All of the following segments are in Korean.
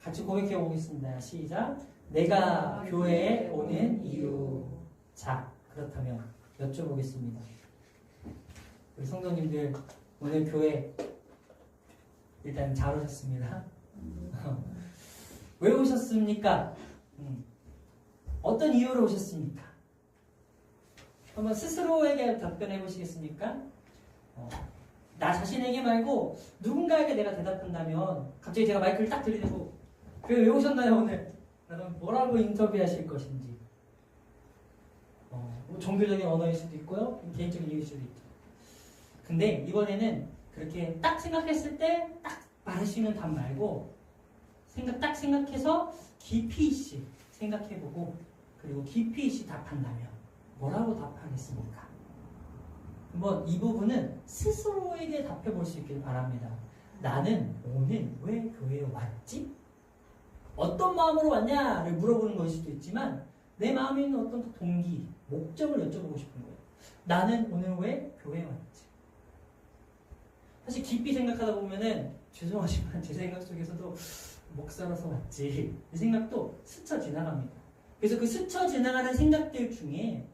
같이 고백해 보겠습니다. 시작. 내가 교회에 오는 이유. 자, 그렇다면 여쭤보겠습니다. 우리 성도님들 오늘 교회 일단 잘 오셨습니다. 왜 오셨습니까? 어떤 이유로 오셨습니까? 한번 스스로에게 답변해 보시겠습니까? 나 자신에게 말고 누군가에게 내가 대답한다면 갑자기 제가 마이크를 딱 들이대고 왜 오셨나요 오늘? 그러면 뭐라고 인터뷰하실 것인지. 뭐 종교적인 언어일 수도 있고요, 개인적인 이유일 수도 있죠. 근데 이번에는 그렇게 딱 생각했을 때 딱 말할 수 있는 답 말고 딱 생각해서 깊이 있이 생각해보고 그리고 깊이 있이 답한다면 뭐라고 답하겠습니까? 한번 이 부분은 스스로에게 답해볼 수 있길 바랍니다. 나는 오늘 왜 교회에 왔지? 어떤 마음으로 왔냐를 물어보는 것일 수도 있지만 내 마음에 있는 어떤 동기, 목적을 여쭤보고 싶은 거예요. 나는 오늘 왜 교회에 왔지? 사실 깊이 생각하다 보면은 죄송하지만 제 생각 속에서도 목사라서 왔지 이 생각도 스쳐 지나갑니다. 그래서 그 스쳐 지나가는 생각들 중에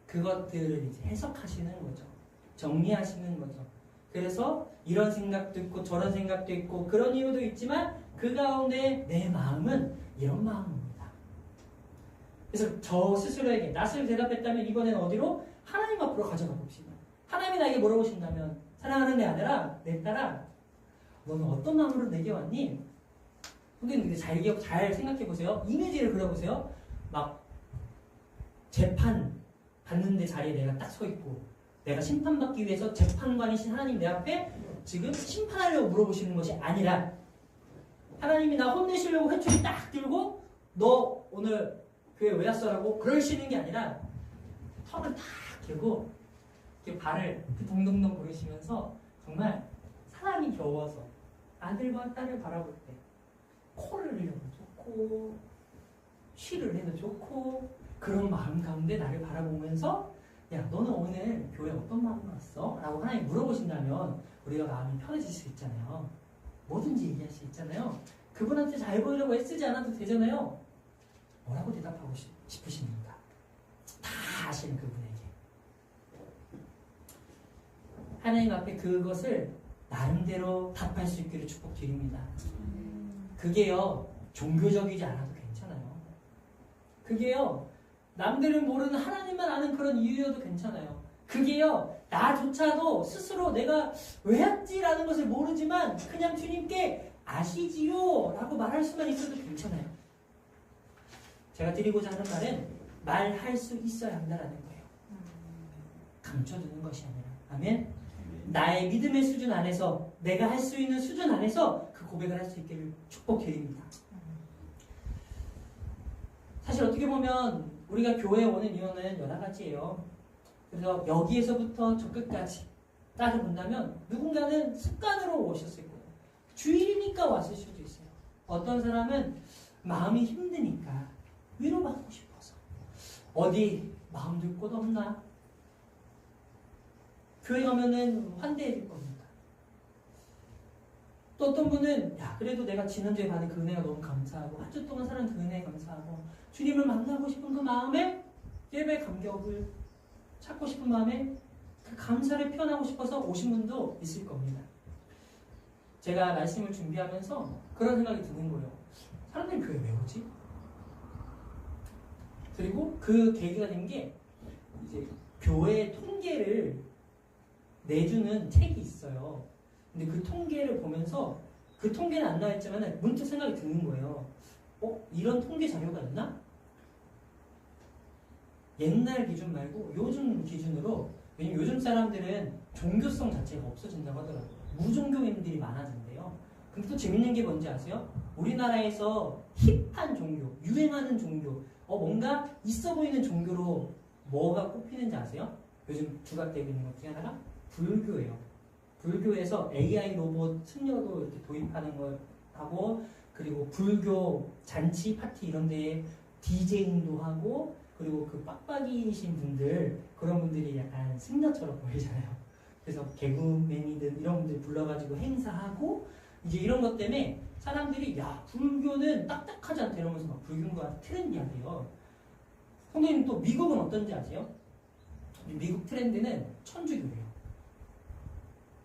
그것들을 이제 해석하시는 거죠. 정리하시는 거죠. 그래서 이런 생각도 있고 저런 생각도 있고 그런 이유도 있지만 그 가운데 내 마음은 이런 마음입니다. 그래서 저 스스로에게 낯을 대답했다면 이번에는 어디로? 하나님 앞으로 가져가 봅시다. 하나님이 나에게 물어보신다면 사랑하는 내 아들아, 내 딸아, 너는 어떤 마음으로 내게 왔니? 근데 잘 생각해 보세요. 이미지를 그려보세요. 막 재판 받는데 자리에 내가 딱 서 있고 내가 심판받기 위해서 재판관이신 하나님 내 앞에 지금 심판하려고 물어보시는 것이 아니라 하나님이 나 혼내시려고 회초리 딱 들고 너 오늘 교회 왜 왔어라고 그러시는 게 아니라 턱을 탁 들고 이렇게 발을 동동동 구르시면서 정말 사랑이 겨워서 아들과 딸을 바라볼 때 코를 흘려도 좋고 쉬를 해도 좋고 그런 마음 가운데 나를 바라보면서 야 너는 오늘 교회 어떤 마음으로 왔어? 라고 하나님 물어보신다면 우리가 마음이 편해질 수 있잖아요. 뭐든지 얘기할 수 있잖아요. 그분한테 잘 보이려고 애쓰지 않아도 되잖아요. 뭐라고 대답하고 싶으십니까? 다 아시는 그분에게 하나님 앞에 그것을 나름대로 답할 수 있기를 축복드립니다. 그게요 종교적이지 않아도 괜찮아요. 그게요 남들은 모르는 하나님만 아는 그런 이유여도 괜찮아요. 그게요 나조차도 스스로 내가 왜 왔지라는 것을 모르지만 그냥 주님께 아시지요 라고 말할 수만 있어도 괜찮아요. 제가 드리고자 하는 말은 말할 수 있어야 한다라는 거예요. 감춰두는 것이 아니라. 아멘. 나의 믿음의 수준 안에서 내가 할 수 있는 수준 안에서 그 고백을 할 수 있기를 축복드립니다. 사실 어떻게 보면 우리가 교회에 오는 이유는 여러 가지예요. 그래서 여기에서부터 저 끝까지 따져본다면 누군가는 습관으로 오셨을 거예요. 주일이니까 왔을 수도 있어요. 어떤 사람은 마음이 힘드니까 위로받고 싶어서 어디 마음 둘 곳 없나? 교회 가면은 환대해 줄 겁니다. 또 어떤 분은 야 그래도 내가 지난주에 받은 그 은혜가 너무 감사하고 한 주 동안 살은 그 은혜에 감사하고 주님을 만나고 싶은 그 마음에 예배 감격을 찾고 싶은 마음에 그 감사를 표현하고 싶어서 오신 분도 있을 겁니다. 제가 말씀을 준비하면서 그런 생각이 드는 거예요. 사람들이 교회 왜 오지? 그리고 그 계기가 된 게 이제 교회 통계를 내주는 책이 있어요. 근데 그 통계를 보면서 그 통계는 안 나와있지만 문득 생각이 드는 거예요. 이런 통계 자료가 있나? 옛날 기준 말고 요즘 기준으로 왜냐면 요즘 사람들은 종교성 자체가 없어진다고 하더라고요. 무종교인들이 많아진대요. 근데 또 재밌는 게 뭔지 아세요? 우리나라에서 힙한 종교, 유행하는 종교, 뭔가 있어 보이는 종교로 뭐가 꼽히는지 아세요? 요즘 부각되고 있는 것 중에 하나가 불교예요. 불교에서 AI 로봇 승려도 이렇게 도입하는 걸 하고 그리고 불교 잔치 파티 이런 데에 디제잉도 하고 그리고 그 빡빡이신 분들 그런 분들이 약간 승려처럼 보이잖아요. 그래서 개그맨이든 이런 분들 불러가지고 행사하고 이제 이런 것 때문에 사람들이 야 불교는 딱딱하지 않다 이러면서 막 불교가 트렌디하대요. 선생님 또 미국은 어떤지 아세요? 미국 트렌드는 천주교예요.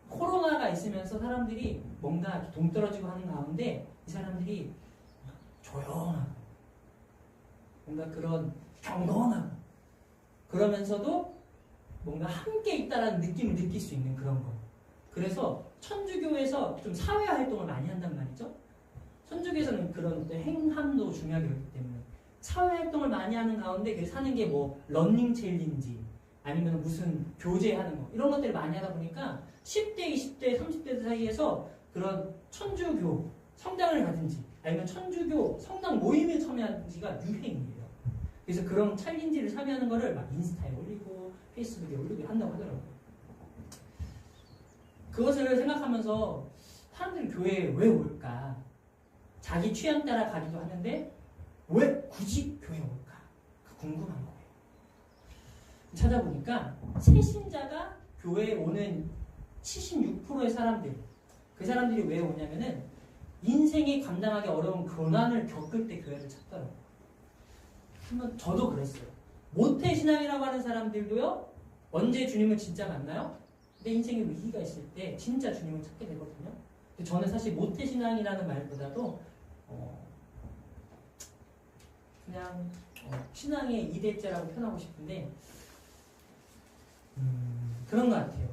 코로나가 있으면서 사람들이 뭔가 동떨어지고 하는 가운데 이 사람들이 조용하고 뭔가 그런 경건하고 그러면서도 뭔가 함께 있다라는 느낌을 느낄 수 있는 그런 거. 그래서 천주교에서 좀 사회 활동을 많이 한단 말이죠. 천주교에서는 그런 어떤 행함도 중요하게 여기기 때문에 사회 활동을 많이 하는 가운데 그 사는 게 뭐 러닝 챌린지 아니면 무슨 교제하는 거 이런 것들을 많이 하다 보니까 10대, 20대, 30대 사이에서 그런 천주교 성당을 가든지 아니면 천주교 성당 모임에 참여하는지가 유행이에요. 그래서 그런 챌린지를 참여하는 거를 막 인스타에 올리고 페이스북에 올리고 한다고 하더라고요. 그것을 생각하면서 사람들이 교회에 왜 올까? 자기 취향 따라 가기도 하는데 왜 굳이 교회에 올까? 궁금한 거예요. 찾아보니까 새신자가 교회에 오는 76%의 사람들, 그 사람들이 왜 오냐면은 인생이 감당하기 어려운 고난을 겪을 때 교회를 찾더라고요. 한번 저도 그랬어요. 모태신앙이라고 하는 사람들도요, 언제 주님을 진짜 만나요? 내 인생에 위기가 있을 때 진짜 주님을 찾게 되거든요. 근데 저는 사실 모태신앙이라는 말보다도 그냥 신앙의 2대째라고 표현하고 싶은데 그런 것 같아요.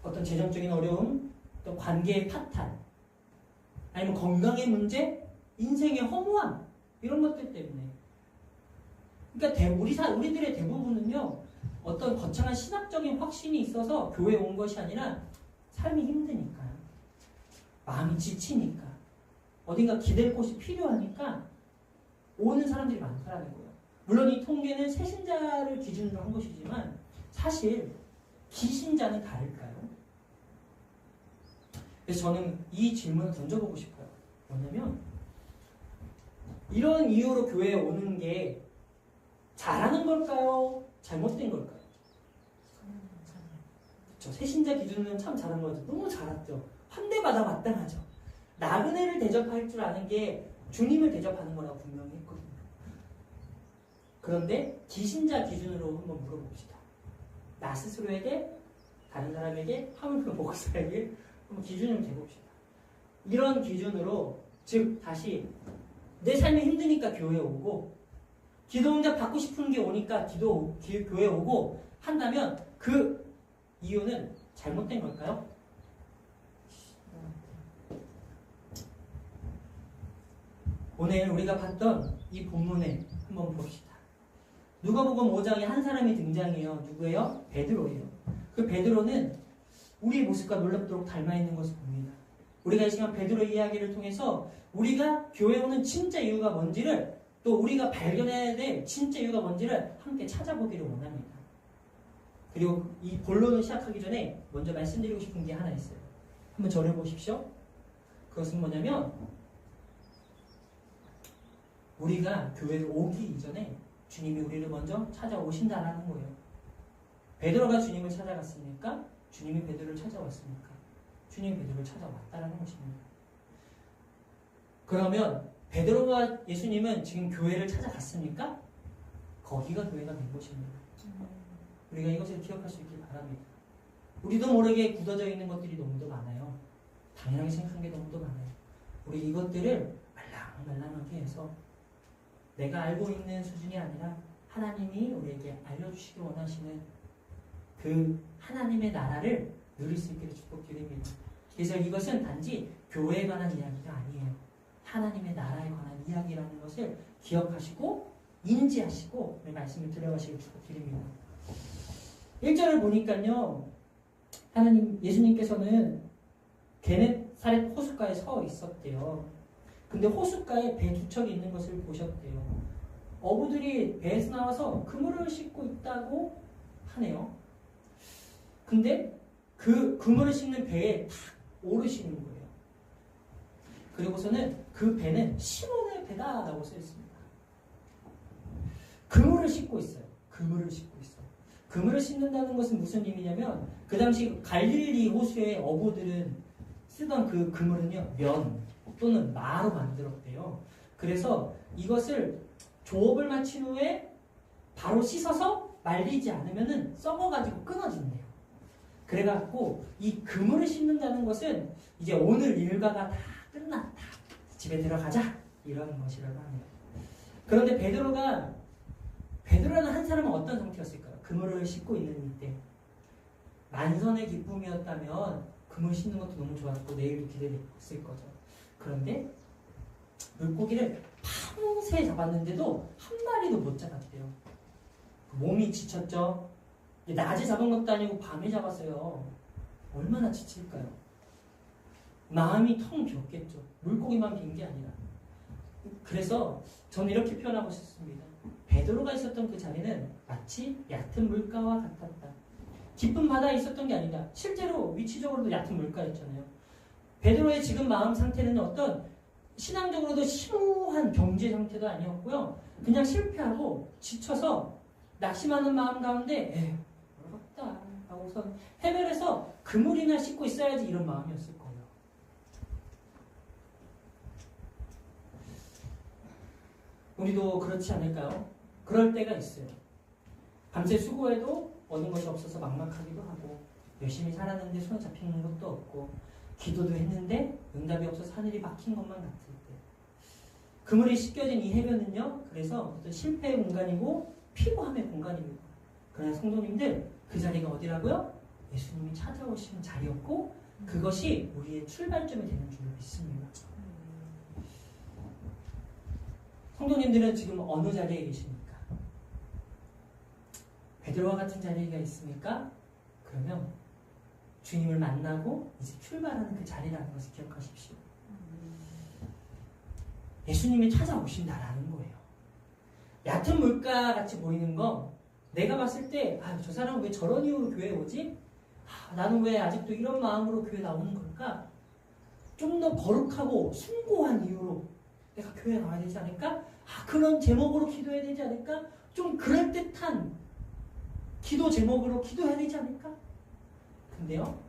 어떤 재정적인 어려움, 또 관계의 파탄, 아니면 건강의 문제, 인생의 허무함 이런 것들 때문에. 그러니까 우리들의 대부분은요 어떤 거창한 신학적인 확신이 있어서 교회에 온 것이 아니라 삶이 힘드니까, 마음이 지치니까, 어딘가 기댈 곳이 필요하니까 오는 사람들이 많다라는 거예요. 물론 이 통계는 새신자를 기준으로 한 것이지만 사실 기신자는 다를까요? 그래서 저는 이 질문을 던져보고 싶어요. 뭐냐면 이런 이유로 교회에 오는 게 잘하는 걸까요? 잘못된 걸까요? 그렇죠. 새신자 기준으로는 참 잘한 거죠. 너무 잘했죠. 환대받아 마땅하죠. 나그네를 대접할 줄 아는 게 주님을 대접하는 거라고 분명히 했거든요. 그런데 기신자 기준으로 한번 물어봅시다. 나 스스로에게, 다른 사람에게, 하물며 목사에게 한번 기준을 재봅시다. 이런 기준으로, 즉 다시 내 삶이 힘드니까 교회에 오고 기도 응답 받고 싶은 게 오니까 교회에 오고 한다면 그 이유는 잘못된 걸까요? 오늘 우리가 봤던 이 본문에 한번 봅시다. 누가복음 5장에 한 사람이 등장해요. 누구예요? 베드로예요. 그 베드로는 우리의 모습과 놀랍도록 닮아있는 것을 봅니다. 우리가 이 시간 베드로의 이야기를 통해서 우리가 교회에 오는 진짜 이유가 뭔지를, 또 우리가 발견해야 될 진짜 이유가 뭔지를 함께 찾아보기를 원합니다. 그리고 이 본론을 시작하기 전에 먼저 말씀드리고 싶은 게 하나 있어요. 한번 저를 보십시오. 그것은 뭐냐면 우리가 교회를 오기 이전에 주님이 우리를 먼저 찾아오신다라는 거예요. 베드로가 주님을 찾아갔습니까? 주님이 베드로를 찾아왔습니까? 주님이 베드로를 찾아왔다라는 것입니다. 그러면 베드로와 예수님은 지금 교회를 찾아갔습니까? 거기가 교회가 된 것입니다. 우리가 이것을 기억할 수 있길 바랍니다. 우리도 모르게 굳어져 있는 것들이 너무도 많아요. 당연하게 생각한 게 너무도 많아요. 우리 이것들을 말랑말랑하게 해서 내가 알고 있는 수준이 아니라 하나님이 우리에게 알려주시기 원하시는 그 하나님의 나라를 누릴 수 있기를 축복드립니다. 그래서 이것은 단지 교회에 관한 이야기가 아니에요. 하나님의 나라에 관한 이야기라는 것을 기억하시고 인지하시고 말씀을 들어가시길 축복드립니다. 1절을 보니까요, 예수님께서는 게네사렛 호숫가에 서 있었대요. 근데 호숫가에 배 두 척이 있는 것을 보셨대요. 어부들이 배에서 나와서 그물을 싣고 있다고 하네요. 근데 그 그물을 싣는 배에 탁 오르시는 거예요. 그리고서는 그 배는 시몬의 배다라고 써 있습니다. 그물을 싣고 있어요. 그물을 싣고 있어요. 그물을 싣는다는 것은 무슨 의미냐면 그 당시 갈릴리 호수의 어부들은 쓰던 그 그물은요, 면 또는 마로 만들었대요. 그래서 이것을 조업을 마친 후에 바로 씻어서 말리지 않으면은 썩어가지고 끊어진대요. 그래갖고 이 그물을 씻는다는 것은 이제 오늘 일과가 다 끝났다. 집에 들어가자. 이런 것이라고 하네요. 그런데 베드로라는 한 사람은 어떤 상태였을까요? 그물을 씻고 있는 이때 만선의 기쁨이었다면 그물 씻는 것도 너무 좋았고 내일도 기대됐을 거죠. 그런데 물고기를 밤새 잡았는데도 한 마리도 못 잡았대요. 몸이 지쳤죠. 낮에 잡은 것도 아니고 밤에 잡았어요. 얼마나 지칠까요? 마음이 텅 비었겠죠. 물고기만 빈 게 아니라. 그래서 저는 이렇게 표현하고 싶습니다. 베드로가 있었던 그 자리는 마치 얕은 물가와 같았다. 깊은 바다에 있었던 게 아니다. 실제로 위치적으로도 얕은 물가였잖아요. 베드로의 지금 마음 상태는 어떤 신앙적으로도 심오한 경제 상태도 아니었고요. 그냥 실패하고 지쳐서 낙심하는 마음 가운데 어렵다 하고서 해변에서 그물이나 씻고 있어야지 이런 마음이었을 거예요. 우리도 그렇지 않을까요? 그럴 때가 있어요. 밤새 수고해도 얻은 것이 없어서 막막하기도 하고 열심히 살았는데 손에 잡히는 것도 없고 기도도 했는데 응답이 없어서 하늘이 막힌 것만 같을 때 그물이 씻겨진 이 해변은요. 그래서 어떤 실패의 공간이고 피고함의 공간입니다. 그러나 성도님들 그 자리가 어디라고요? 예수님이 찾아오시는 자리였고 그것이 우리의 출발점이 되는 줄로 믿습니다. 성도님들은 지금 어느 자리에 계십니까? 베드로와 같은 자리가 있습니까? 그러면 주님을 만나고 이제 출발하는 그 자리라는 것을 기억하십시오. 예수님이 찾아오신다라는 거예요. 얕은 물가 같이 보이는 거 내가 봤을 때 저 사람은 왜 저런 이유로 교회에 오지? 나는 왜 아직도 이런 마음으로 교회 나오는 걸까? 좀 더 거룩하고 숭고한 이유로 내가 교회에 나와야 되지 않을까? 그런 제목으로 기도해야 되지 않을까? 좀 그럴듯한 기도 제목으로 기도해야 되지 않을까? 근데요,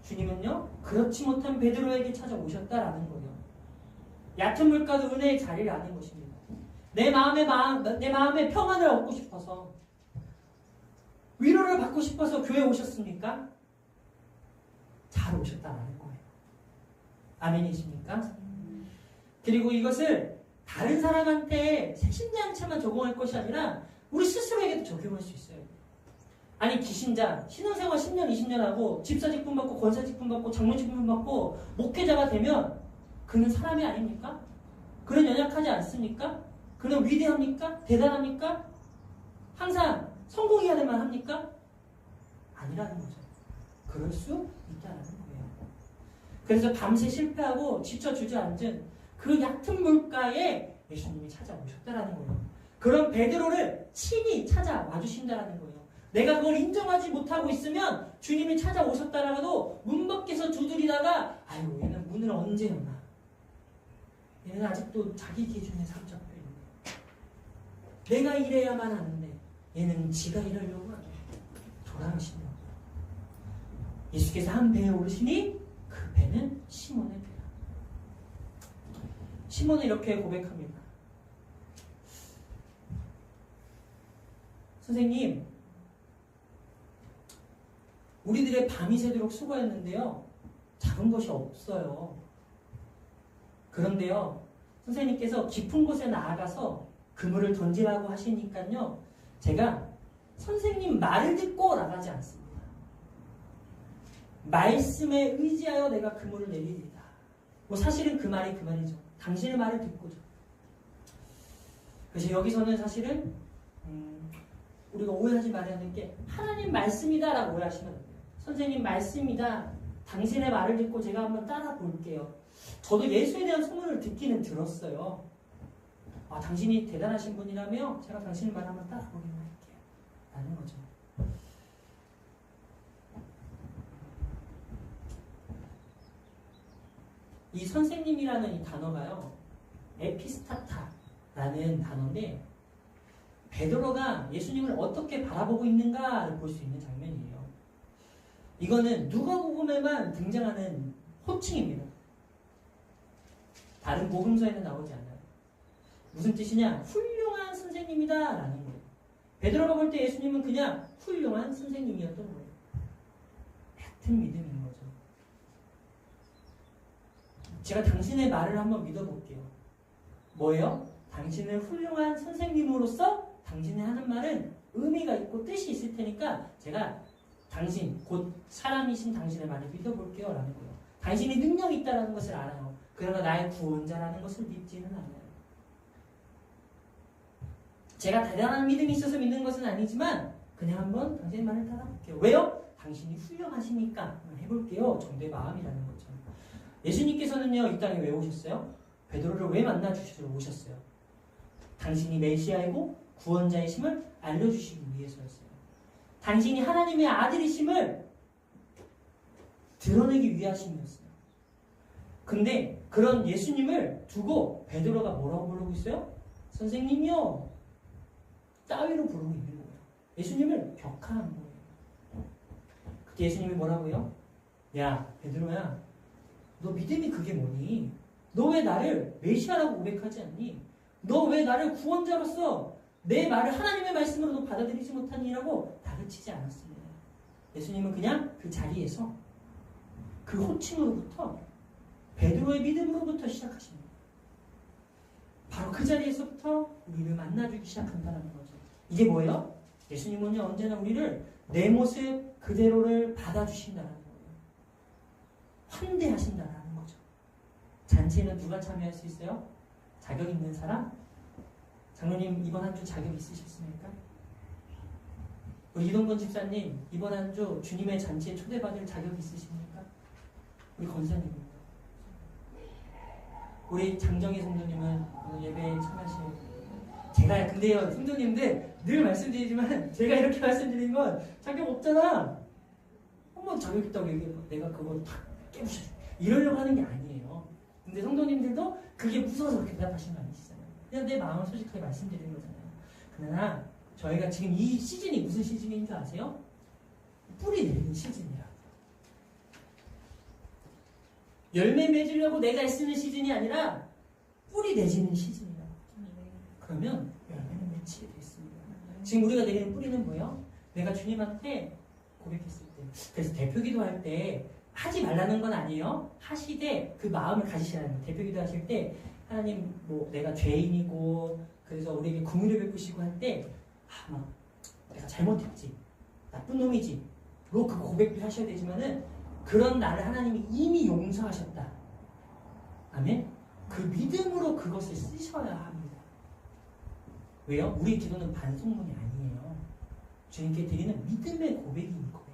주님은요, 그렇지 못한 베드로에게 찾아오셨다라는 거예요. 얕은 물가도 은혜의 자리를 아는 것입니다. 내 마음의 평안을 얻고 싶어서, 위로를 받고 싶어서 교회에 오셨습니까? 잘 오셨다라는 거예요. 아멘이십니까? 그리고 이것을 다른 사람한테 심장차만 적용할 것이 아니라 우리 스스로에게도 적용할 수 있어요. 아니 기신자, 신앙생활 10년, 20년 하고 집사 직분 받고 권사 직분 받고 장로 직분 받고 목회자가 되면 그는 사람이 아닙니까? 그는 연약하지 않습니까? 그는 위대합니까? 대단합니까? 항상 성공해야 될 만합니까? 아니라는 거죠. 그럴 수 있다는 거예요. 그래서 밤새 실패하고 지쳐 주저앉은 그 얕은 물가에 예수님이 찾아오셨다라는 거예요. 그런 베드로를 친히 찾아와 주신다라는 거예요. 내가 그걸 인정하지 못하고 있으면 주님이 찾아오셨다라도 문 밖에서 두드리다가 얘는 문을 언제 여나? 얘는 아직도 자기 기준에 사로잡혀 있네. 내가 이래야만 하는데 얘는 지가 이러려고 하네. 돌아가신다. 예수께서 한 배에 오르시니 그 배는 시몬의 배라. 시몬은 이렇게 고백합니다. 선생님, 우리들의 밤이 새도록 수고했는데요. 잡은 것이 없어요. 그런데요, 선생님께서 깊은 곳에 나아가서 그물을 던지라고 하시니까요. 제가 선생님 말을 듣고 나가지 않습니다. 말씀에 의지하여 내가 그물을 내리리다. 사실은 그 말이죠. 당신의 말을 듣고죠. 그래서 여기서는 사실은 우리가 오해하지 말아야 하는 게 하나님 말씀이다라고 오해하시면 안 돼요. 선생님 말씀이다. 당신의 말을 듣고 제가 한번 따라 볼게요. 저도 예수에 대한 소문을 듣기는 들었어요. 당신이 대단하신 분이라며 제가 당신의 말 한번 따라 보기만 할게요. 라는 거죠. 이 선생님이라는 이 단어가요. 에피스타타라는 단어인데 베드로가 예수님을 어떻게 바라보고 있는가를 볼 수 있는 장면이에요. 이거는 누가복음에만 등장하는 호칭입니다. 다른 복음서에는 나오지 않아요. 무슨 뜻이냐? 훌륭한 선생님이다 라는 거예요. 베드로가 볼 때 예수님은 그냥 훌륭한 선생님이었던 거예요. 같은 믿음인 거죠. 제가 당신의 말을 한번 믿어볼게요. 뭐예요? 당신을 훌륭한 선생님으로서 당신이 하는 말은 의미가 있고 뜻이 있을 테니까 제가 당신, 곧 사람이신 당신의 말을 믿어볼게요 라는 거예요. 당신이 능력이 있다는 것을 알아요. 그러나 나의 구원자라는 것을 믿지는 않아요. 제가 대단한 믿음이 있어서 믿는 것은 아니지만 그냥 한번 당신의 말을 따라볼게요. 왜요? 당신이 훌륭하시니까 한번 해볼게요. 정도의 마음이라는 거죠. 예수님께서는요, 이 땅에 왜 오셨어요? 베드로를 왜 만나 주시러 오셨어요? 당신이 메시아이고 구원자이심을 알려주시기 위해서였어요. 당신이 하나님의 아들이심을 드러내기 위하심이었어요. 근데 그런 예수님을 두고 베드로가 뭐라고 부르고 있어요? 선생님이요. 따위로 부르고 있는 거예요. 예수님을 격하는 거예요. 그때 예수님이 뭐라고요? 야, 베드로야, 너 믿음이 그게 뭐니? 너 왜 나를 메시아라고 고백하지 않니? 너 왜 나를 구원자로서 내 말을 하나님의 말씀으로 너 받아들이지 못하니라고 다그치지 않았습니다. 예수님은 그냥 그 자리에서 그 호칭으로부터 베드로의 믿음으로부터 시작하십니다. 바로 그 자리에서부터 우리를 만나주기 시작한다는 거죠. 이게 뭐예요? 예수님은요, 언제나 우리를 내 모습 그대로를 받아주신다는 거예요. 환대하신다는 거죠. 잔치에는 누가 참여할 수 있어요? 자격 있는 사람? 장로님 이번 한 주 자격 있으셨습니까? 우리 이동건 집사님 이번 한 주 주님의 잔치에 초대받을 자격 있으십니까? 우리 권사님입니다. 우리 장정희 성도님은 예배에 참여하실. 제가 근데요 성도님들 늘 말씀드리지만 제가 이렇게 말씀드리는 건 자격 없잖아. 한번 자격 있다고 얘기해. 내가 그거 다 깨부셔. 이러려고 하는 게 아니에요. 근데 성도님들도 그게 무서워서 그렇게 대답하시는 거 아니시잖아요. 그냥 내 마음을 솔직하게 말씀드리는 거잖아요. 그러나 저희가 지금 이 시즌이 무슨 시즌인 줄 아세요? 뿌리 내리는 시즌이야. 열매 맺으려고 내가 애쓰는 시즌이 아니라 뿌리 내지는 시즌이야. 그러면 열매는 맺히게 돼 있습니다. 지금 우리가 내리는 뿌리는 뭐예요? 내가 주님한테 고백했을 때. 그래서 대표기도 할 때 하지 말라는 건 아니에요. 하시되 그 마음을 가지시라는 거예요. 대표기도 하실 때 하나님 뭐 내가 죄인이고 그래서 우리에게 긍휼을 베푸시고 할 때 내가 잘못했지. 나쁜 놈이지. 로 그 고백도 하셔야 되지만은 그런 나를 하나님이 이미 용서하셨다. 아멘? 그 믿음으로 그것을 쓰셔야 합니다. 왜요? 우리 기도는 반송문이 아니에요. 주님께 드리는 믿음의 고백인 거예요.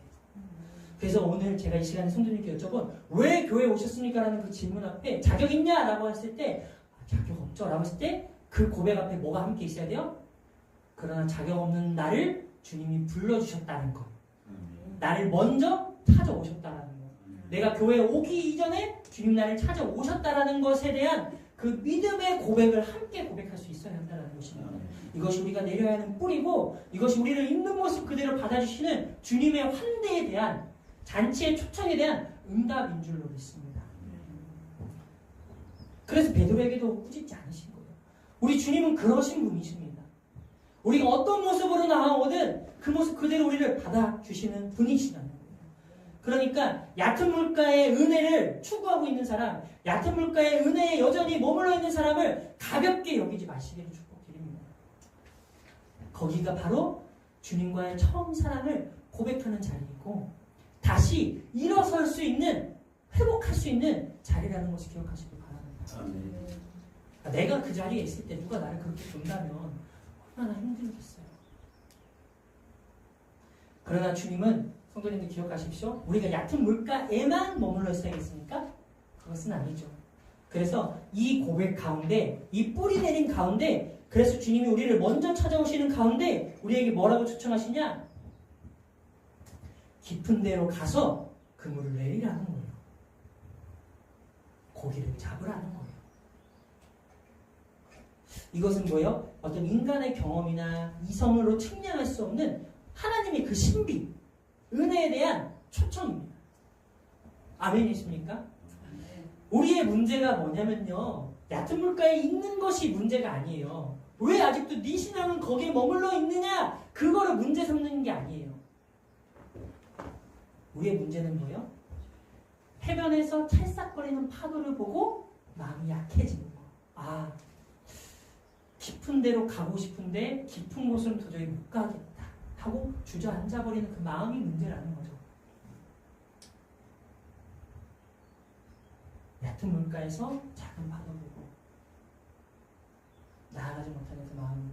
그래서 오늘 제가 이 시간에 성도님께 여쭤본 왜 교회에 오셨습니까? 라는 그 질문 앞에 자격 있냐? 라고 했을 때 자격 없죠? 라고 했을 때 그 고백 앞에 뭐가 함께 있어야 돼요? 그러나 자격 없는 나를 주님이 불러주셨다는 것. 나를 먼저 찾아오셨다는 것. 내가 교회에 오기 이전에 주님 나를 찾아오셨다는 것에 대한 그 믿음의 고백을 함께 고백할 수 있어야 한다는 것입니다. 이것이 우리가 내려야 하는 뿌리고 이것이 우리를 있는 모습 그대로 받아주시는 주님의 환대에 대한 잔치의 초청에 대한 응답인 줄로 믿습니다. 그래서 베드로에게도 꾸짖지 않으신 거예요. 우리 주님은 그러신 분이십니다. 우리가 어떤 모습으로 나아오든 그 모습 그대로 우리를 받아주시는 분이시다는 거예요. 그러니까 얕은 물가의 은혜를 추구하고 있는 사람, 얕은 물가의 은혜에 여전히 머물러 있는 사람을 가볍게 여기지 마시기를 축복드립니다. 거기가 바로 주님과의 처음 사랑을 고백하는 자리이고 다시 일어설 수 있는, 회복할 수 있는 자리라는 것을 기억하시기 바랍니다. 내가 그 자리에 있을 때 누가 나를 그렇게 본다면 얼마나 힘들겠어요. 그러나 주님은 성도님들 기억하십시오. 우리가 얕은 물가에만 머물러 있어야겠습니까? 그것은 아니죠. 그래서 이 고백 가운데, 이 뿌리 내린 가운데, 그래서 주님이 우리를 먼저 찾아오시는 가운데 우리에게 뭐라고 초청하시냐? 깊은 데로 가서 그물을 내리라는 거예요. 고기를 잡으라는 거예요. 이것은 뭐예요? 어떤 인간의 경험이나 이성으로 측량할 수 없는 하나님의 그 신비, 은혜에 대한 초청입니다. 아멘이십니까? 우리의 문제가 뭐냐면요. 얕은 물가에 있는 것이 문제가 아니에요. 왜 아직도 네 신앙은 거기에 머물러 있느냐? 그거를 문제 삼는 게 아니에요. 우리의 문제는 뭐예요? 해변에서 찰싹거리는 파도를 보고 마음이 약해지는 거. 아, 깊은 데로 가고 싶은데 깊은 곳은 도저히 못 가겠다 하고 주저앉아버리는 그 마음이 문제라는 거죠. 얕은 물가에서 작은 파도 보고 나아가지 못하는 그 마음.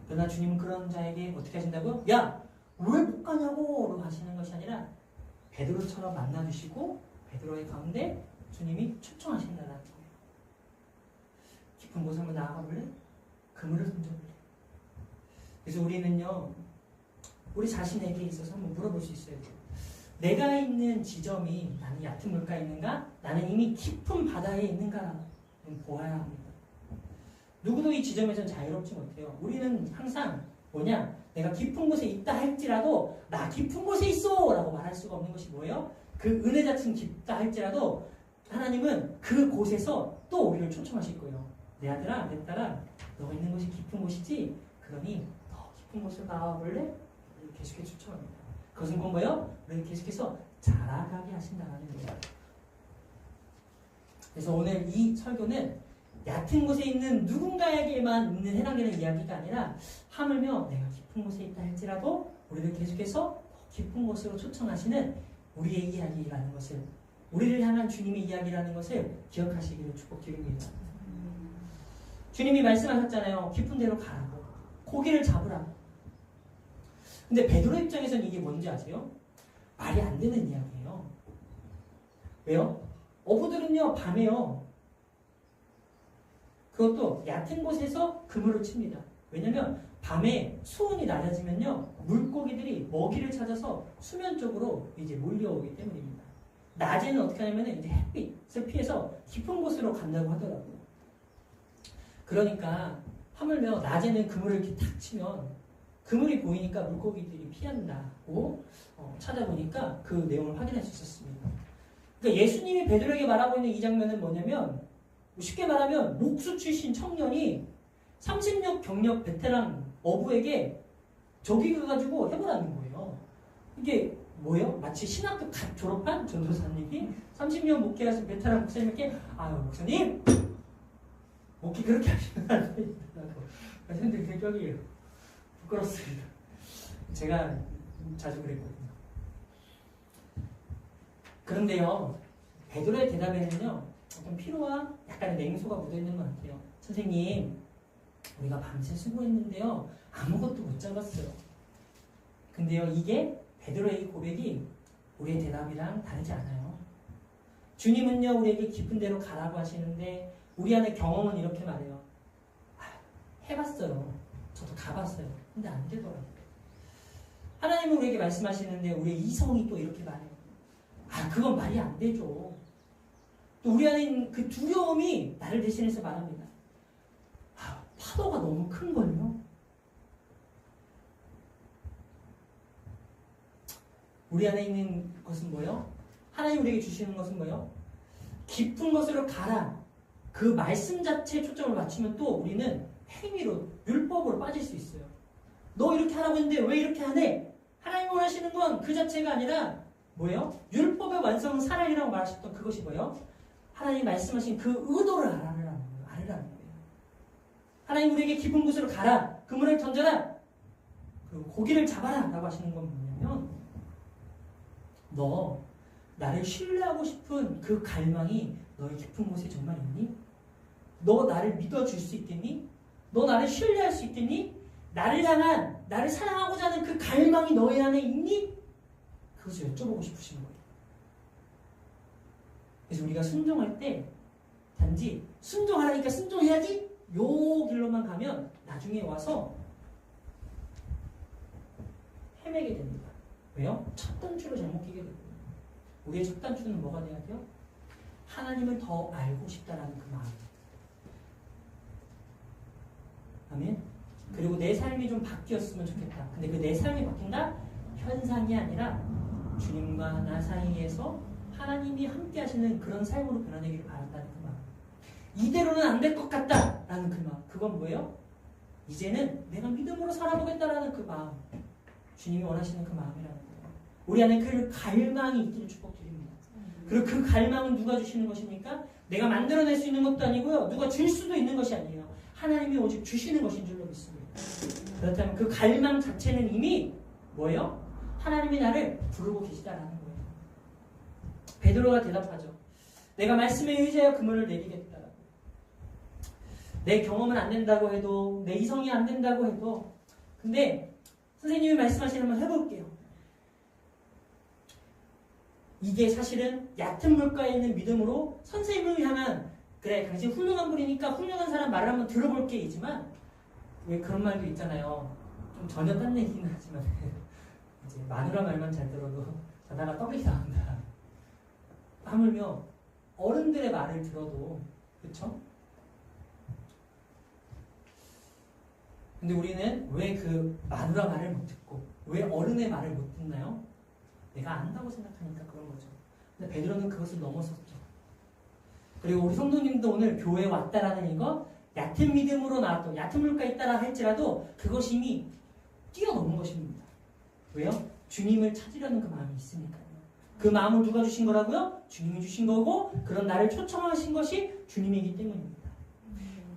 그러나 주님은 그런 자에게 어떻게 하신다고요? 야! 왜 못 가냐고! 로 하시는 것이 아니라 베드로처럼 만나주시고 베드로의 가운데 주님이 초청하신다는 거예요. 깊은 곳에 한번 나아가 볼래? 그물을 던져볼래? 그래서 우리는요, 우리 자신에게 있어서 한번 물어볼 수 있어요. 내가 있는 지점이 나는 얕은 물가에 있는가? 나는 이미 깊은 바다에 있는가? 보아야 합니다. 누구도 이 지점에서는 자유롭지 못해요. 우리는 항상 뭐냐? 내가 깊은 곳에 있다 할지라도 나 깊은 곳에 있어! 라고 말할 수가 없는 것이 뭐예요? 그 은혜 자체는 깊다 할지라도 하나님은 그 곳에서 또 우리를 초청하실 거예요. 내 아들아, 내 딸아, 너가 있는 곳이 깊은 곳이지? 그러니 더 깊은 곳으로 나와볼래? 계속해서 초청합니다. 그것은 곧 뭐예요? 우리를 계속해서 자라가게 하신다는 거예요. 그래서 오늘 이 설교는 얕은 곳에 있는 누군가에게만 있는 해당되는 이야기가 아니라 하물며 내가 깊은 곳에 있다 할지라도 우리를 계속해서 더 깊은 곳으로 초청하시는 우리의 이야기라는 것을, 우리를 향한 주님의 이야기라는 것을 기억하시기를 축복드립니다. 주님이 말씀하셨잖아요. 깊은 데로 가라고. 고기를 잡으라고. 근데 베드로 입장에서는 이게 뭔지 아세요? 말이 안 되는 이야기예요. 왜요? 어부들은요, 밤에요. 그것도 얕은 곳에서 그물을 칩니다. 왜냐면 밤에 수온이 낮아지면요, 물고기들이 먹이를 찾아서 수면 쪽으로 이제 몰려오기 때문입니다. 낮에는 어떻게 하냐면 이제 햇빛을 피해서 깊은 곳으로 간다고 하더라고요. 그러니까 하물며 낮에는 그물을 이렇게 탁 치면 그물이 보이니까 물고기들이 피한다고 찾아보니까 그 내용을 확인할 수 있었습니다. 그러니까 예수님이 베드로에게 말하고 있는 이 장면은 뭐냐면, 쉽게 말하면 목수 출신 청년이 30년 경력 베테랑 어부에게 저기 가가지고 해보라는 거예요. 이게 뭐예요? 마치 신학교 갓 졸업한 전도사님이 30년 목회하신 베테랑 목사님에게 아유 목사님 목회 그렇게 하시면 안 된다고 말씀드린 생각이에요. 부끄럽습니다. 제가 자주 그랬거든요. 그런데요, 베드로의 대답에는요, 어떤 피로와 약간의 냉소가 묻어있는 것 같아요. 선생님, 우리가 밤새 수고했는데요, 아무것도 못 잡았어요. 근데요, 이게 베드로의 고백이 우리의 대답이랑 다르지 않아요. 주님은요, 우리에게 깊은 데로 가라고 하시는데 우리 안에 경험은 이렇게 말해요. 해봤어요. 저도 가봤어요. 근데 안 되더라고요. 하나님은 우리에게 말씀하시는데 우리의 이성이 또 이렇게 말해요. 그건 말이 안 되죠. 또 우리 안에 있는 그 두려움이 나를 대신해서 말합니다. 파도가 너무 큰걸요. 우리 안에 있는 것은 뭐예요? 하나님 우리에게 주시는 것은 뭐예요? 깊은 곳으로 가라. 그 말씀 자체에 초점을 맞추면 또 우리는 행위로, 율법으로 빠질 수 있어요. 너 이렇게 하라고 했는데 왜 이렇게 하네? 하나님 원하시는 건 그 자체가 아니라 뭐예요? 율법의 완성은 사랑이라고 말하셨던 그것이 뭐예요? 하나님 말씀하신 그 의도를 알으라는 거예요. 하나님 우리에게 깊은 곳으로 가라. 그물을 던져라. 그리고 고기를 잡아라. 라고 하시는 건 뭐냐면, 너 나를 신뢰하고 싶은 그 갈망이 너의 깊은 곳에 정말 있니? 너 나를 믿어줄 수 있겠니? 너 나를 신뢰할 수 있겠니? 나를 향한, 나를 사랑하고자 하는 그 갈망이 너의 안에 있니? 그것을 여쭤보고 싶으신 거예요. 그래서 우리가 순종할 때 단지 순종하라니까 순종해야지 요 길로만 가면 나중에 와서 헤매게 됩니다. 왜요? 첫 단추를 잘못 끼게 되거든요. 우리의 첫 단추는 뭐가 돼야 돼요? 하나님을 더 알고 싶다라는 그 마음. 아멘. 그리고 내 삶이 좀 바뀌었으면 좋겠다. 근데 그 내 삶이 바뀐다? 현상이 아니라 주님과 나 사이에서 하나님이 함께 하시는 그런 삶으로 변화되기를 바란다는 그 마음. 이대로는 안 될 것 같다라는 그 마음. 그건 뭐예요? 이제는 내가 믿음으로 살아보겠다라는 그 마음. 주님이 원하시는 그 마음이라는 거예요. 우리 안에 그 갈망이 있기를 축복드립니다. 그리고 그 갈망은 누가 주시는 것입니까? 내가 만들어낼 수 있는 것도 아니고요. 누가 줄 수도 있는 것이 아니에요. 하나님이 오직 주시는 것인 줄로 믿습니다. 그렇다면 그 갈망 자체는 이미 뭐예요? 하나님이 나를 부르고 계시다라는 거예요. 베드로가 대답하죠. 내가 말씀에 의지하여 그물을 내리겠다. 내 경험은 안 된다고 해도, 내 이성이 안 된다고 해도, 근데 선생님이 말씀하시는 한번 해볼게요. 이게 사실은 얕은 물가에 있는 믿음으로 선생님을 향한, 그래 당신 훌륭한 분이니까 훌륭한 사람 말을 한번 들어볼게 이지만, 왜 그런 말도 있잖아요. 좀 전혀 딴 얘기는 하지만 이제 마누라 말만 잘 들어도 자다가 떡이 나온다. 하물며 어른들의 말을 들어도, 그쵸? 근데 우리는 왜 그 마누라 말을 못 듣고 왜 어른의 말을 못 듣나요? 내가 안다고 생각하니까 그런 거죠. 근데 베드로는 그것을 넘어섰죠. 그리고 우리 성도님도 오늘 교회에 왔다라는 이거 얕은 믿음으로 나왔던 얕은 물가에 있다라 할지라도 그것이 이미 뛰어넘은 것입니다. 왜요? 주님을 찾으려는 그 마음이 있으니까요. 그 마음을 누가 주신 거라고요? 주님이 주신 거고 그런 나를 초청하신 것이 주님이기 때문입니다.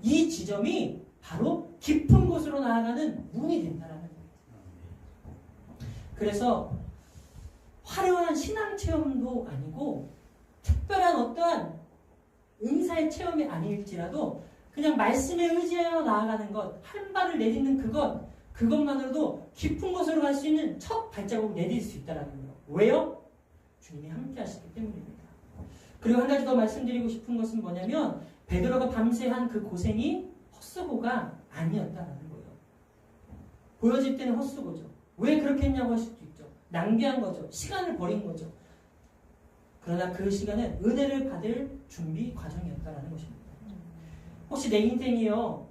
이 지점이 바로 깊은 곳으로 나아가는 문이 된다라는 거예요. 그래서 화려한 신앙 체험도 아니고 특별한 어떠한 은사의 체험이 아닐지라도 그냥 말씀에 의지하여 나아가는 것, 한 발을 내딛는 그것만으로도 깊은 곳으로 갈 수 있는 첫 발자국을 내딜 수 있다는 거예요. 왜요? 주님이 함께 하시기 때문입니다. 그리고 한 가지 더 말씀드리고 싶은 것은 뭐냐면 베드로가 밤새 한 그 고생이 헛수고가 아니었다라는 거예요. 보여질 때는 헛수고죠. 왜 그렇게 했냐고 할 수도 있죠. 낭비한 거죠. 시간을 버린 거죠. 그러나 그 시간은 은혜를 받을 준비 과정이었다라는 것입니다. 혹시 내 인생이요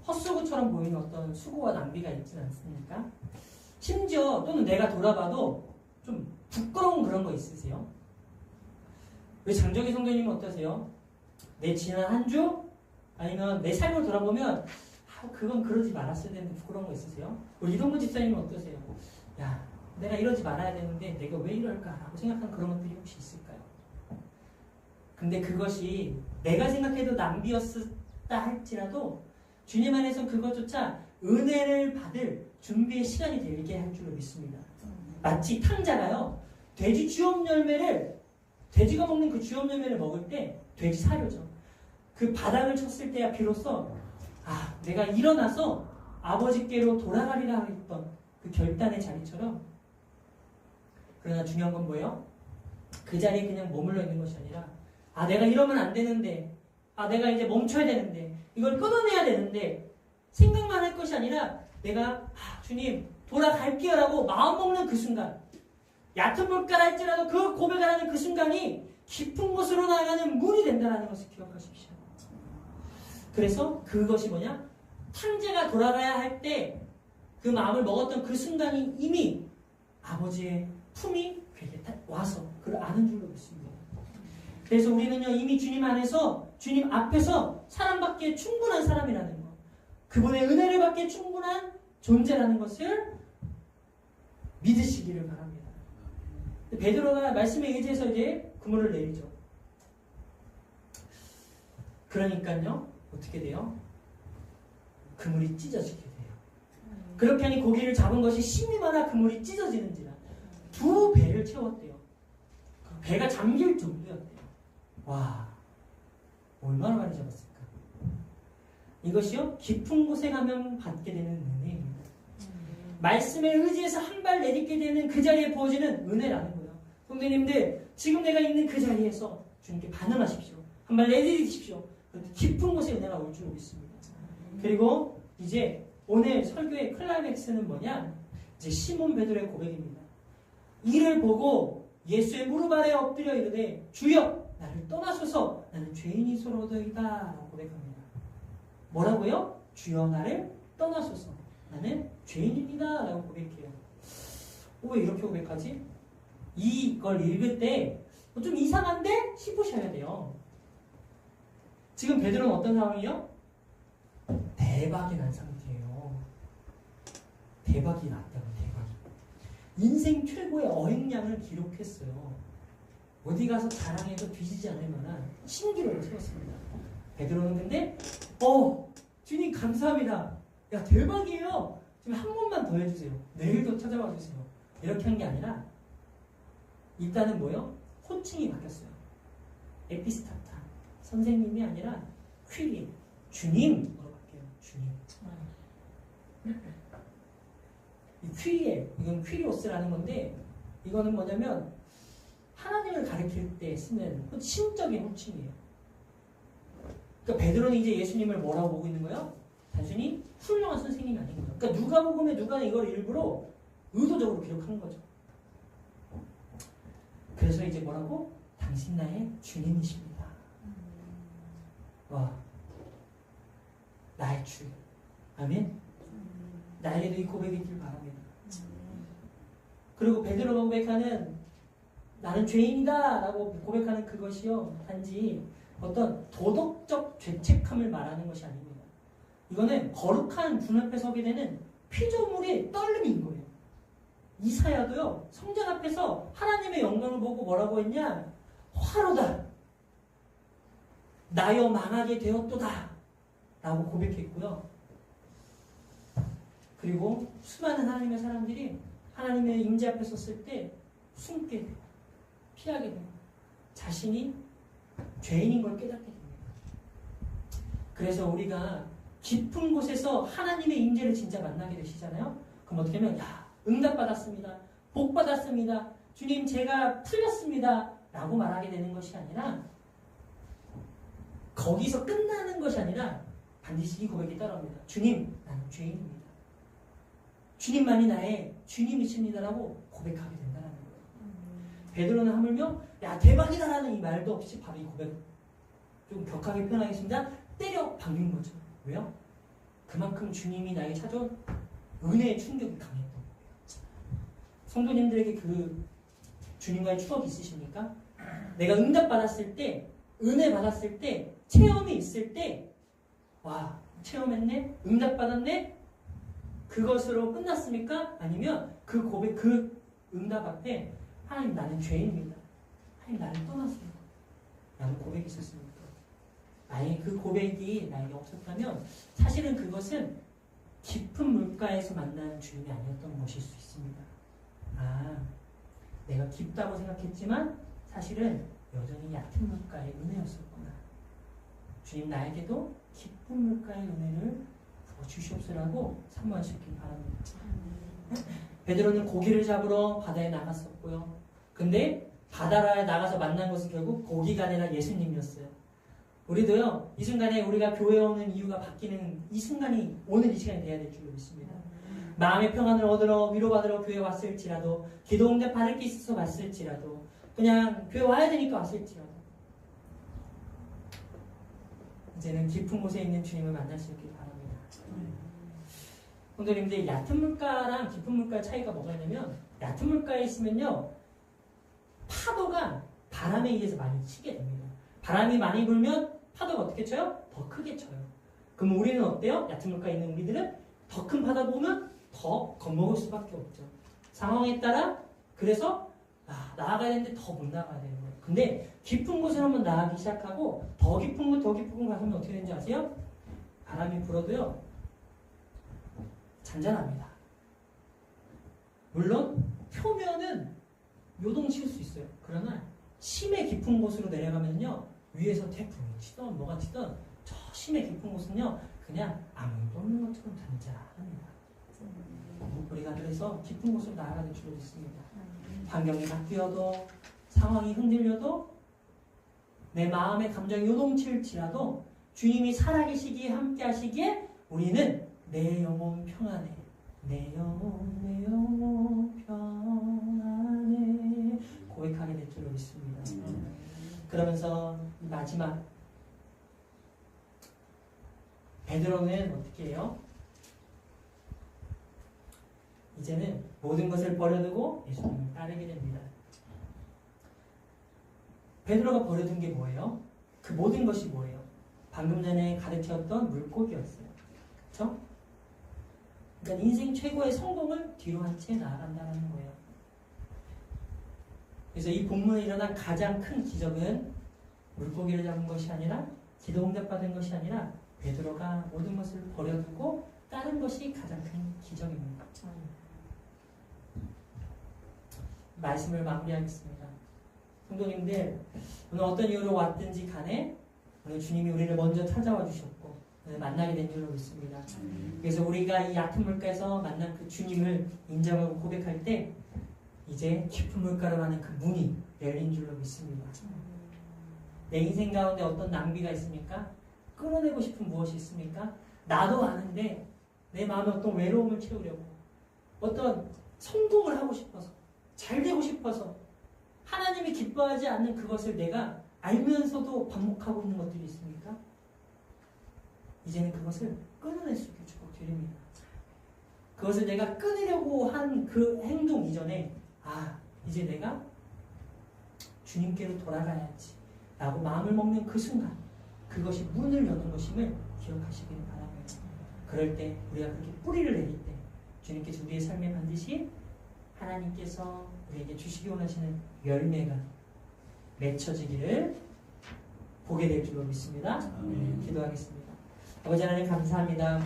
헛수고처럼 보이는 어떤 수고와 낭비가 있지는 않습니까? 심지어 또는 내가 돌아봐도 좀 부끄러운 그런 거 있으세요? 왜 장정희 성도님은 어떠세요? 내 지난 한 주? 아니면 내 삶을 돌아보면 그건 그러지 말았어야 되는데 부끄러운 거 있으세요? 우리 이동근 집사님은 어떠세요? 야, 내가 이러지 말아야 되는데 내가 왜 이럴까라고 생각한 그런 것들이 혹시 있을까요? 근데 그것이 내가 생각해도 낭비였다 할지라도 주님 안에서 그것조차 은혜를 받을 준비의 시간이 되게 할 줄로 믿습니다. 마치 탕자가요 돼지 주염 열매를 돼지가 먹는 그 주염 열매를 먹을 때 돼지 사료죠. 그 바닥을 쳤을 때야 비로소 내가 일어나서 아버지께로 돌아가리라 했던 그 결단의 자리처럼 그러나 중요한 건 뭐예요? 그 자리에 그냥 머물러 있는 것이 아니라 내가 이러면 안 되는데 내가 이제 멈춰야 되는데 이걸 끊어내야 되는데 생각만 할 것이 아니라 내가 주님 돌아갈게요 라고 마음먹는 그 순간 얕은 물가라 할지라도 그 고백을 하는 그 순간이 깊은 곳으로 나아가는 문이 된다는 것을 기억하십시오. 그래서 그것이 뭐냐? 탕제가 돌아가야 할 때 그 마음을 먹었던 그 순간이 이미 아버지의 품이 그에게 와서 그를 아는 줄로 믿습니다. 그래서 우리는요 이미 주님 안에서 주님 앞에서 사랑받기에 충분한 사람이라는 것, 그분의 은혜를 받기에 충분한 존재라는 것을 믿으시기를 바랍니다. 베드로가 말씀에 의지해서 이제 그물을 내리죠. 그러니까요 어떻게 돼요? 그물이 찢어지게 돼요. 그렇게 하니 고기를 잡은 것이 심이 많아 그물이 찢어지는지라 2배를 채웠대요. 배가 잠길 정도였대요. 와, 얼마나 많이 잡았을까? 이것이요 깊은 곳에 가면 받게 되는 은혜입니다. 말씀에 의지해서 한 발 내딛게 되는 그 자리에 부어지는 은혜라는 거예요. 성도님들 지금 내가 있는 그 자리에서 주님께 반응하십시오. 한 발 내딛으십시오. 깊은 곳에 은혜가 올 줄 믿습니다. 그리고 이제 오늘 설교의 클라이맥스는 뭐냐? 이제 시몬 베드로의 고백입니다. 이를 보고 예수의 무릎 아래 엎드려 이르되 주여 나를 떠나소서 나는 죄인이소로도이다 라고 고백합니다. 뭐라고요? 주여 나를 떠나소서 나는 죄인입니다 라고 고백해요. 왜 이렇게 고백하지? 이걸 읽을 때 좀 이상한데 싶으셔야 돼요. 지금 베드로는 어떤 상황이에요? 대박이 난 상태예요. 대박이 났다고, 대박이. 인생 최고의 어획량을 기록했어요. 어디 가서 자랑해도 뒤지지 않을 만한 신기록을 세웠습니다. 베드로는 근데 주님 감사합니다. 야 대박이에요. 지금 한 번만 더 해주세요. 내일도 찾아와 주세요. 이렇게 한 게 아니라 일단은 뭐요? 호칭이 바뀌었어요. 에피스타타. 선생님이 아니라 퀴리. 주님으로 바뀌어요. 주님. 이 퀴리에, 이건 퀴리오스라는 건데 이거는 뭐냐면 하나님을 가리킬 때 쓰는 신적인 호칭이에요. 그러니까 베드로는 이제 예수님을 뭐라고 보고 있는 거예요? 단순히 훌륭한 선생님이 아닌 거예요. 그러니까 누가복음에 누가 이걸 일부러 의도적으로 기록한 거죠. 그래서 이제 뭐라고? 당신 나의 주님이십니다. 와, 나의 주. 아멘. 나에게도 이 고백이 있길 바랍니다. 그리고 베드로가 고백하는 나는 죄인이다 라고 고백하는 그것이요 단지 어떤 도덕적 죄책함을 말하는 것이 아닙니다. 이거는 거룩한 분 앞에 서게 되는 피조물의 떨림인 거예요. 이사야도요 성전 앞에서 하나님의 영광을 보고 뭐라고 했냐? 화로다 나여 망하게 되었도다 라고 고백했고요. 그리고 수많은 하나님의 사람들이 하나님의 임재 앞에 섰을 때 숨게 돼요. 피하게 돼요. 자신이 죄인인 걸 깨닫게 됩니다. 그래서 우리가 깊은 곳에서 하나님의 임재를 진짜 만나게 되시잖아요. 그럼 어떻게 하면 응답받았습니다. 복받았습니다. 주님 제가 풀렸습니다. 라고 말하게 되는 것이 아니라 거기서 끝나는 것이 아니라 반드시 이 고백이 따라옵니다. 주님 나는 죄인입니다. 주님만이 나의 주님이십니다라고 고백하게 된다는 거예요. 베드로는 하물며 야 대박이다라는 이 말도 없이 바로 이 고백 좀 격하게 표현하겠습니다. 때려 박는 거죠. 왜요? 그만큼 주님이 나에게 찾아온 은혜의 충격이 강했던 거예요. 성도님들에게 그 주님과의 추억이 있으십니까? 내가 응답받았을 때 은혜 받았을 때 체험이 있을 때 와 체험했네? 응답받았네? 그것으로 끝났습니까? 아니면 그 고백, 그 응답 앞에 하나님 나는 죄인입니다. 하나님 나를 떠나세요. 라는 고백이 있었습니까? 만약에 그 고백이 나에게 없었다면 사실은 그것은 깊은 물가에서 만난 주님이 아니었던 것일 수 있습니다. 내가 깊다고 생각했지만 사실은 여전히 얕은 물가의 은혜였었구나. 주님 나에게도 깊은 물가의 은혜를 주시옵소라고 사모하시길 바랍니다. 베드로는 고기를 잡으러 바다에 나갔었고요. 근데 바다에 나가서 만난 것은 결국 고기가 아니라 예수님이었어요. 우리도요, 이 순간에 우리가 교회에 오는 이유가 바뀌는 이 순간이 오늘 이 시간이 돼야 될 줄로 믿습니다. 마음의 평안을 얻으러 위로받으러 교회에 왔을지라도 기도 응답 받을 게 있어서 왔을지라도 그냥 교회 와야 되니까 왔을지라도 이제는 깊은 곳에 있는 주님을 만날 수 있길 바랍니다. 성도님들 얕은 물가랑 깊은 물가의 차이가 뭐가 있냐면 얕은 물가에 있으면요 파도가 바람에 의해서 많이 치게 됩니다. 바람이 많이 불면 파도가 어떻게 쳐요? 더 크게 쳐요. 그럼 우리는 어때요? 얕은 물가에 있는 우리들은 더 큰 파도 보면 더 겁먹을 수밖에 없죠. 상황에 따라 그래서 나아가야 되는데 더 못 나가야 되는 거예요. 근데 깊은 곳을 한번 나가기 시작하고 더 깊은 곳 가면 어떻게 되는지 아세요? 바람이 불어도요 잔잔합니다. 물론 표면은 요동칠 수 있어요. 그러나 심해 깊은 곳으로 내려가면요 위에서 태풍이 치던 뭐가 치던 저 심해 깊은 곳은요 그냥 아무도 없는 것처럼 잔잔합니다. 우리가 그래서 깊은 곳으로 나아가는 줄로 믿습니다. 환경이 바뀌어도 상황이 흔들려도 내 마음의 감정이 요동칠지라도 주님이 살아계시기에 함께 하시기에 우리는 내 영혼 평안해 내 영혼 평안해 고백하게 될 줄로 믿습니다. 그러면서 마지막 베드로는 어떻게 해요? 이제는 모든 것을 버려두고 예수님을 따르게 됩니다. 베드로가 버려둔 게 뭐예요? 그 모든 것이 뭐예요? 방금 전에 가르쳤던 물고기였어요. 그렇죠? 그러니까 인생 최고의 성공을 뒤로 한 채 나아간다는 거예요. 그래서 이 본문에 일어난 가장 큰 기적은 물고기를 잡은 것이 아니라 기도 응답받은 것이 아니라 베드로가 모든 것을 버려두고 따른 것이 가장 큰 기적입니다. 말씀을 마무리하겠습니다. 성도님들, 오늘 어떤 이유로 왔든지 간에 오늘 주님이 우리를 먼저 찾아와 주셨고 오늘 만나게 된 줄로 믿습니다. 그래서 우리가 이 얕은 물가에서 만난 그 주님을 인정하고 고백할 때 이제 깊은 물가로 가는 그 문이 열린 줄로 믿습니다. 내 인생 가운데 어떤 낭비가 있습니까? 끌어내고 싶은 무엇이 있습니까? 나도 아는데 내 마음에 어떤 외로움을 채우려고 어떤 성공을 하고 싶어서 잘 되고 싶어서 하나님이 기뻐하지 않는 그것을 내가 알면서도 반복하고 있는 것들이 있습니까? 이제는 그것을 끊어낼 수 있게 축복드립니다. 그것을 내가 끊으려고 한 그 행동 이전에 이제 내가 주님께로 돌아가야지 라고 마음을 먹는 그 순간 그것이 문을 여는 것임을 기억하시기를 바랍니다. 그럴 때 우리가 그렇게 뿌리를 내릴 때 주님께서 우리의 삶에 반드시 하나님께서 우리에게 주시기 원하시는 열매가 맺혀지기를 보게 될 줄로 믿습니다. 기도하겠습니다. 아버지 하나님 감사합니다.